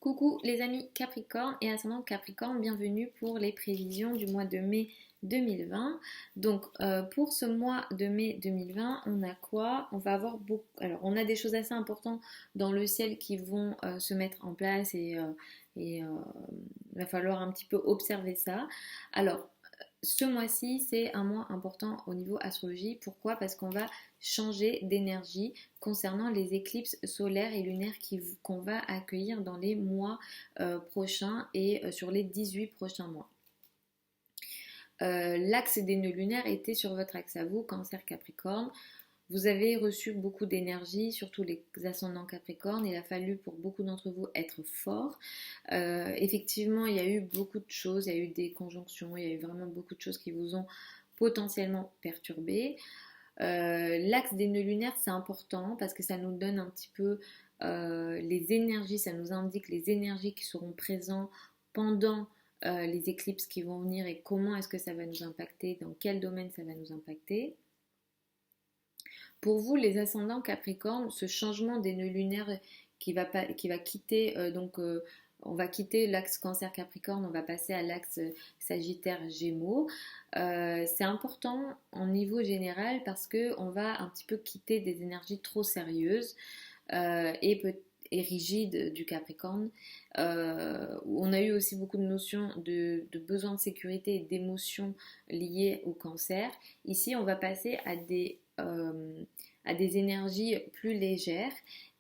Coucou les amis Capricorne et ascendant Capricorne, bienvenue pour les prévisions du mois de mai 2020. Donc pour ce mois de mai 2020, on a quoi? On va avoir beaucoup. Alors on a des choses assez importantes dans le ciel qui vont se mettre en place et il va falloir un petit peu observer ça. Alors ce mois-ci, c'est un mois important au niveau astrologie. Pourquoi? Parce qu'on va changer d'énergie concernant les éclipses solaires et lunaires qu'on va accueillir dans les mois prochains et sur les 18 prochains mois. L'axe des nœuds lunaires était sur votre axe à vous, Cancer Capricorne. Vous avez reçu beaucoup d'énergie, surtout les ascendants Capricorne. Il a fallu pour beaucoup d'entre vous être fort. Effectivement, il y a eu beaucoup de choses, il y a eu des conjonctions, il y a eu vraiment beaucoup de choses qui vous ont potentiellement perturbé. L'axe des nœuds lunaires, c'est important parce que ça nous donne un petit peu les énergies, ça nous indique les énergies qui seront présentes pendant les éclipses qui vont venir et comment est-ce que ça va nous impacter, dans quel domaine ça va nous impacter. Pour vous, les ascendants Capricorne, ce changement des nœuds lunaires qui va quitter, on va quitter l'axe Cancer Capricorne, on va passer à l'axe Sagittaire Gémeaux. C'est important en niveau général parce que on va un petit peu quitter des énergies trop sérieuses et rigides du Capricorne. On a eu aussi beaucoup de notions de besoin de sécurité et d'émotions liées au cancer. Ici, on va passer à des énergies plus légères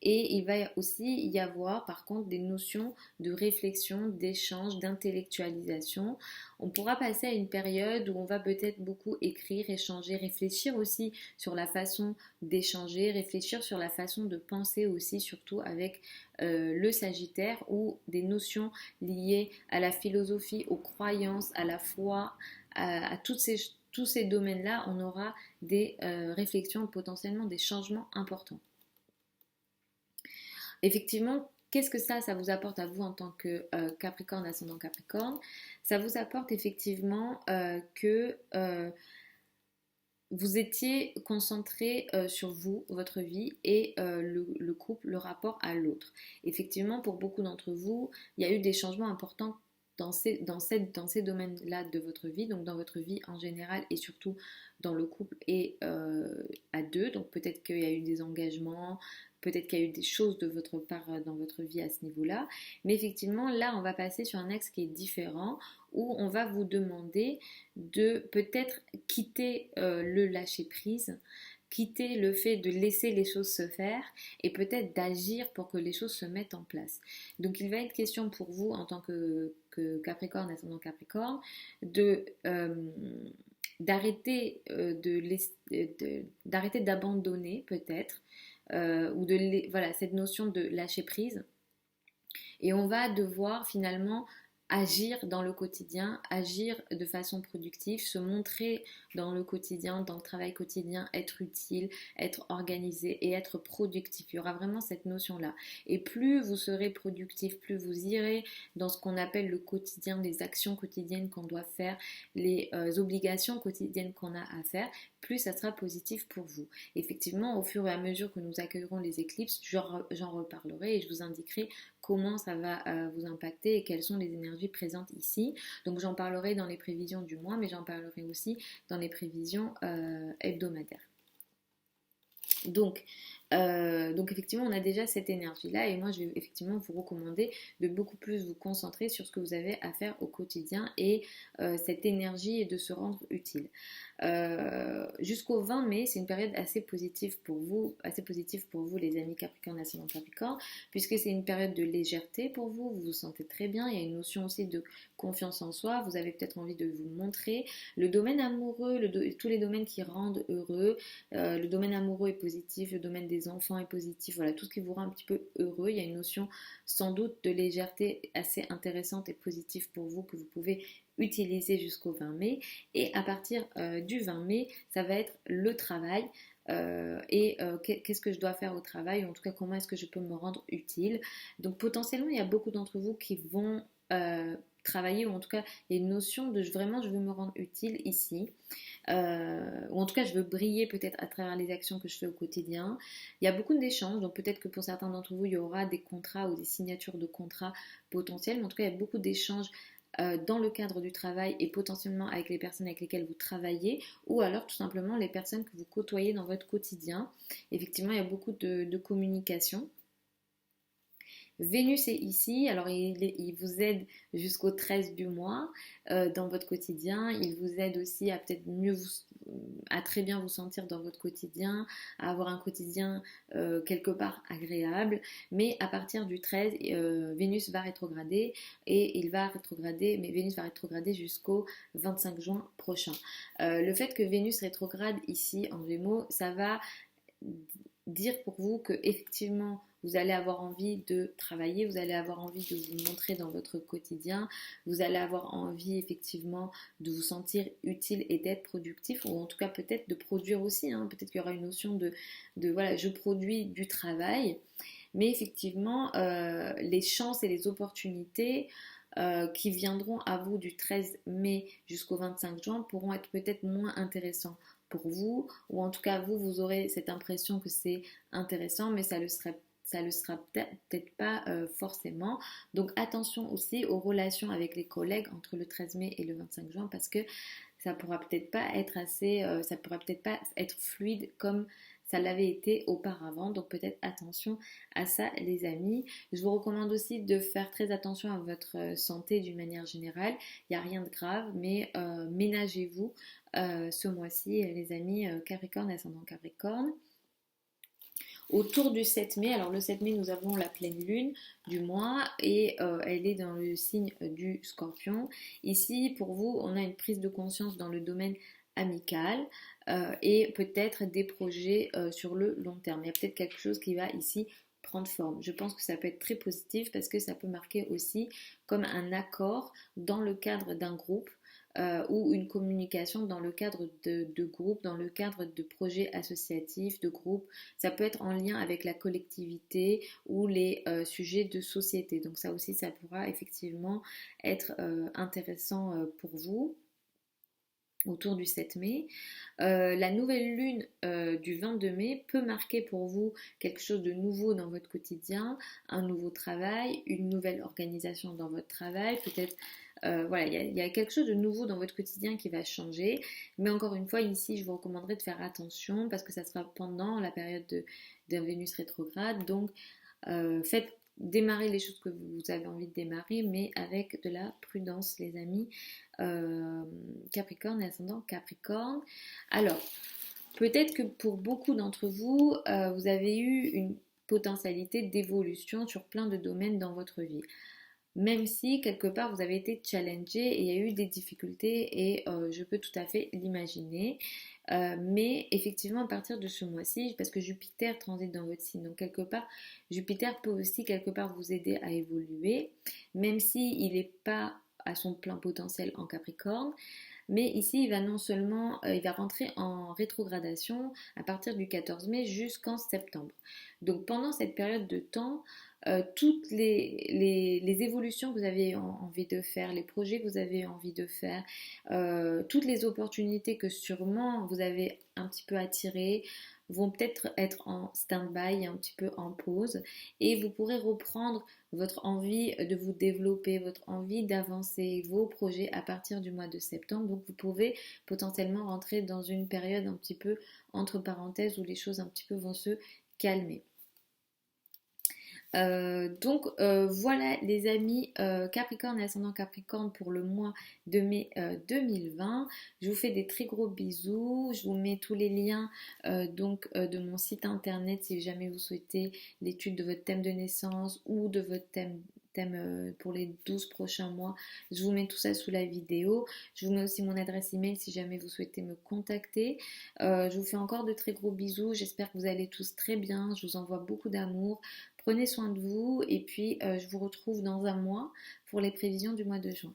et il va aussi y avoir par contre des notions de réflexion, d'échange, d'intellectualisation. On pourra passer à une période où on va peut-être beaucoup écrire, échanger, réfléchir aussi sur la façon d'échanger, réfléchir sur la façon de penser aussi, surtout avec le Sagittaire ou des notions liées à la philosophie, aux croyances, à la foi, à tous ces domaines-là, on aura des réflexions, potentiellement des changements importants. Effectivement, qu'est-ce que ça vous apporte à vous en tant que Capricorne, ascendant Capricorne? Ça vous apporte effectivement que vous étiez concentré sur vous, votre vie et le couple, le rapport à l'autre. Effectivement, pour beaucoup d'entre vous, il y a eu des changements importants dans ces domaines-là de votre vie, donc dans votre vie en général et surtout dans le couple et à deux. Donc peut-être qu'il y a eu des engagements, peut-être qu'il y a eu des choses de votre part dans votre vie à ce niveau-là. Mais effectivement, là, on va passer sur un axe qui est différent où on va vous demander de peut-être quitter le lâcher-prise, quitter le fait de laisser les choses se faire et peut-être d'agir pour que les choses se mettent en place. Donc il va être question pour vous en tant que Capricorne, ascendant Capricorne, d'arrêter d'arrêter d'abandonner peut-être voilà cette notion de lâcher prise et on va devoir finalement agir dans le quotidien, agir de façon productive, se montrer dans le quotidien, dans le travail quotidien, être utile, être organisé et être productif. Il y aura vraiment cette notion-là. Et plus vous serez productif, plus vous irez dans ce qu'on appelle le quotidien, les actions quotidiennes qu'on doit faire, les obligations quotidiennes qu'on a à faire, plus ça sera positif pour vous. Effectivement, au fur et à mesure que nous accueillerons les éclipses, j'en reparlerai et je vous indiquerai comment ça va vous impacter et quelles sont les énergies présentes ici. Donc j'en parlerai dans les prévisions du mois, mais j'en parlerai aussi dans les prévisions hebdomadaires. Donc effectivement, on a déjà cette énergie-là et moi, je vais effectivement vous recommander de beaucoup plus vous concentrer sur ce que vous avez à faire au quotidien et cette énergie et de se rendre utile. Jusqu'au 20 mai, c'est une période assez positive pour vous les amis Capricorne, ascendant Capricorne, puisque c'est une période de légèreté pour vous, vous vous sentez très bien, il y a une notion aussi de confiance en soi, vous avez peut-être envie de vous montrer. Le domaine amoureux, tous les domaines qui rendent heureux, le domaine amoureux est positif, le domaine des enfants est positif, voilà, tout ce qui vous rend un petit peu heureux, il y a une notion sans doute de légèreté assez intéressante et positive pour vous que vous pouvez utiliser jusqu'au 20 mai et à partir du 20 mai ça va être le travail qu'est-ce que je dois faire au travail ou en tout cas comment est-ce que je peux me rendre utile. Donc potentiellement il y a beaucoup d'entre vous qui vont travailler, ou en tout cas il y a une notion de vraiment je veux me rendre utile ici. Ou en tout cas je veux briller peut-être à travers les actions que je fais au quotidien. Il y a beaucoup d'échanges, donc peut-être que pour certains d'entre vous il y aura des contrats ou des signatures de contrats potentiels, mais en tout cas il y a beaucoup d'échanges dans le cadre du travail et potentiellement avec les personnes avec lesquelles vous travaillez, ou alors tout simplement les personnes que vous côtoyez dans votre quotidien. Effectivement il y a beaucoup de communication. Vénus est ici, alors il vous aide jusqu'au 13 du mois dans votre quotidien. Il vous aide aussi à peut-être à très bien vous sentir dans votre quotidien, à avoir un quotidien quelque part agréable. Mais à partir du 13, Vénus va rétrograder et Vénus va rétrograder jusqu'au 25 juin prochain. Le fait que Vénus rétrograde ici en Gémeaux, ça va dire pour vous que effectivement vous allez avoir envie de travailler, vous allez avoir envie de vous montrer dans votre quotidien, vous allez avoir envie effectivement de vous sentir utile et d'être productif, ou en tout cas peut-être de produire aussi, hein. Peut-être qu'il y aura une notion de voilà, je produis du travail, mais effectivement les chances et les opportunités qui viendront à vous du 13 mai jusqu'au 25 juin pourront être peut-être moins intéressants pour vous, ou en tout cas vous aurez cette impression que c'est intéressant, mais ça le sera peut-être pas forcément. Donc attention aussi aux relations avec les collègues entre le 13 mai et le 25 juin, parce que ça pourra peut-être pas être ça pourra peut-être pas être fluide comme ça l'avait été auparavant. Donc peut-être attention à ça les amis. Je vous recommande aussi de faire très attention à votre santé d'une manière générale. Il n'y a rien de grave, mais ménagez-vous ce mois-ci les amis Capricorne, ascendant Capricorne. Autour du 7 mai, alors le 7 mai nous avons la pleine lune du mois et elle est dans le signe du Scorpion. Ici pour vous on a une prise de conscience dans le domaine amical et peut-être des projets sur le long terme. Il y a peut-être quelque chose qui va ici prendre forme. Je pense que ça peut être très positif parce que ça peut marquer aussi comme un accord dans le cadre d'un groupe ou une communication dans le cadre de groupes, dans le cadre de projets associatifs, de groupes. Ça peut être en lien avec la collectivité ou les sujets de société. Donc ça aussi, ça pourra effectivement être intéressant pour vous autour du 7 mai. La nouvelle lune du 22 mai peut marquer pour vous quelque chose de nouveau dans votre quotidien, un nouveau travail, une nouvelle organisation dans votre travail, peut-être voilà, il y a quelque chose de nouveau dans votre quotidien qui va changer, mais encore une fois ici je vous recommanderais de faire attention parce que ça sera pendant la période de Vénus rétrograde, donc faites démarrer les choses que vous avez envie de démarrer, mais avec de la prudence les amis. Capricorne et ascendant Capricorne. Alors, peut-être que pour beaucoup d'entre vous, vous avez eu une potentialité d'évolution sur plein de domaines dans votre vie. Même si quelque part vous avez été challengé et il y a eu des difficultés et je peux tout à fait l'imaginer. Mais effectivement à partir de ce mois-ci, parce que Jupiter transite dans votre signe, donc quelque part Jupiter peut aussi quelque part vous aider à évoluer, même s'il n'est pas à son plein potentiel en Capricorne. Mais ici, il va non seulement, il va rentrer en rétrogradation à partir du 14 mai jusqu'en septembre. Donc pendant cette période de temps, toutes les évolutions que vous avez envie de faire, les projets que vous avez envie de faire, toutes les opportunités que sûrement vous avez un petit peu attirées, vont peut-être être en stand-by, un petit peu en pause, et vous pourrez reprendre votre envie de vous développer, votre envie d'avancer vos projets à partir du mois de septembre. Donc vous pouvez potentiellement rentrer dans une période un petit peu entre parenthèses où les choses un petit peu vont se calmer. Voilà les amis Capricorne et ascendant Capricorne pour le mois de mai 2020. Je vous fais des très gros bisous. Je vous mets tous les liens de mon site internet si jamais vous souhaitez l'étude de votre thème de naissance ou de votre thème pour les 12 prochains mois. Je vous mets tout ça sous la vidéo. Je vous mets aussi mon adresse email si jamais vous souhaitez me contacter. Je vous fais encore de très gros bisous. J'espère que vous allez tous très bien. Je vous envoie beaucoup d'amour. Prenez soin de vous et puis je vous retrouve dans un mois pour les prévisions du mois de juin.